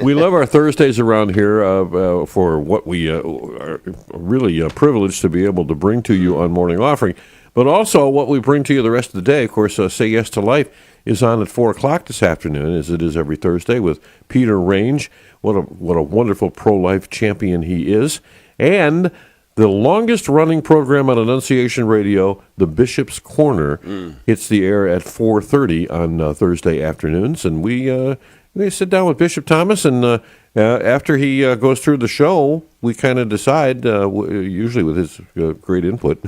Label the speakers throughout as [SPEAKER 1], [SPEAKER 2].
[SPEAKER 1] We love our Thursdays around here for what we are really privileged to be able to bring to you on Morning Offering, but also what we bring to you the rest of the day. Of course, Say Yes to Life is on at 4 o'clock this afternoon, as it is every Thursday, with Peter Range. What a wonderful pro-life champion he is. And the longest-running program on Annunciation Radio, The Bishop's Corner, hits the air at 4:30 on Thursday afternoons, and we sit down with Bishop Thomas, and after he goes through the show, we kind of decide, usually with his great input,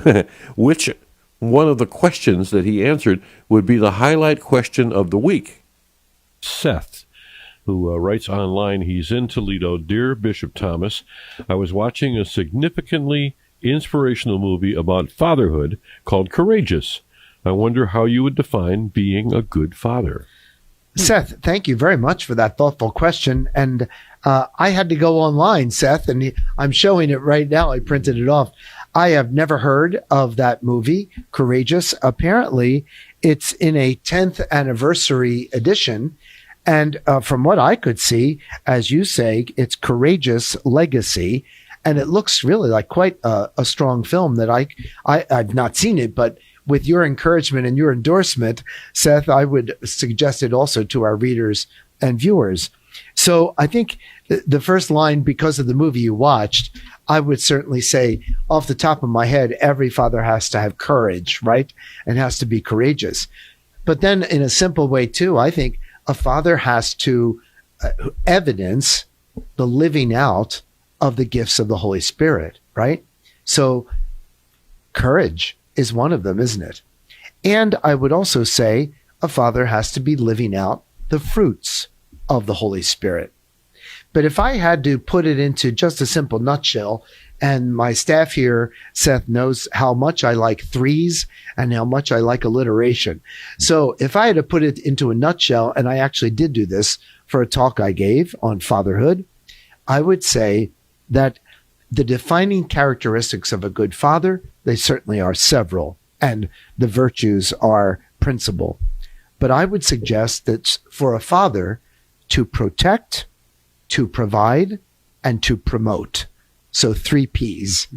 [SPEAKER 1] which one of the questions that he answered would be the highlight question of the week. Seth, who writes online, he's in Toledo. Dear Bishop Thomas, I was watching a significantly inspirational movie about fatherhood called Courageous. I wonder how you would define being a good father.
[SPEAKER 2] Seth, thank you very much for that thoughtful question. And I had to go online, Seth, and I'm showing it right now. I printed it off. I have never heard of that movie, Courageous. Apparently, it's in a 10th anniversary edition. And from what I could see, as you say, it's Courageous Legacy. And it looks really like quite a strong film that I've not seen it, but with your encouragement and your endorsement, Seth, I would suggest it also to our readers and viewers. So I think the first line, because of the movie you watched, I would certainly say off the top of my head, every father has to have courage, right? And has to be courageous. But then in a simple way too, I think a father has to evidence the living out of the gifts of the Holy Spirit, right? So courage is one of them, isn't it? And I would also say a father has to be living out the fruits of the Holy Spirit. But if I had to put it into just a simple nutshell, and my staff here, Seth, knows how much I like threes and how much I like alliteration. So if I had to put it into a nutshell, and I actually did do this for a talk I gave on fatherhood, I would say that the defining characteristics of a good father, they certainly are several, and the virtues are principal. But I would suggest that for a father to protect, to provide, and to promote. So 3 P's.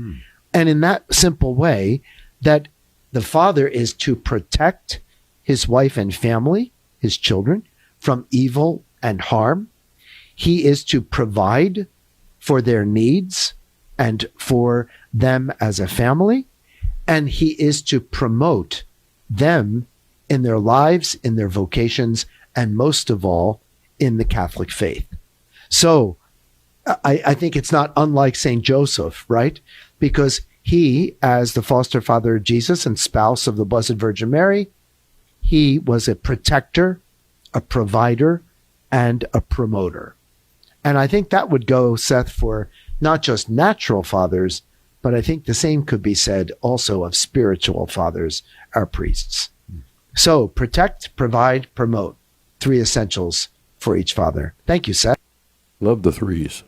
[SPEAKER 2] And in that simple way, that the father is to protect his wife and family, his children, from evil and harm. He is to provide for their needs and for them as a family. And he is to promote them in their lives, in their vocations, and most of all, in the Catholic faith. So I think it's not unlike St. Joseph, right? Because he, as the foster father of Jesus and spouse of the Blessed Virgin Mary, he was a protector, a provider, and a promoter. And I think that would go, Seth, for not just natural fathers, but I think the same could be said also of spiritual fathers, our priests. So protect, provide, promote. 3 essentials for each father. Thank you, Seth.
[SPEAKER 1] Love the threes.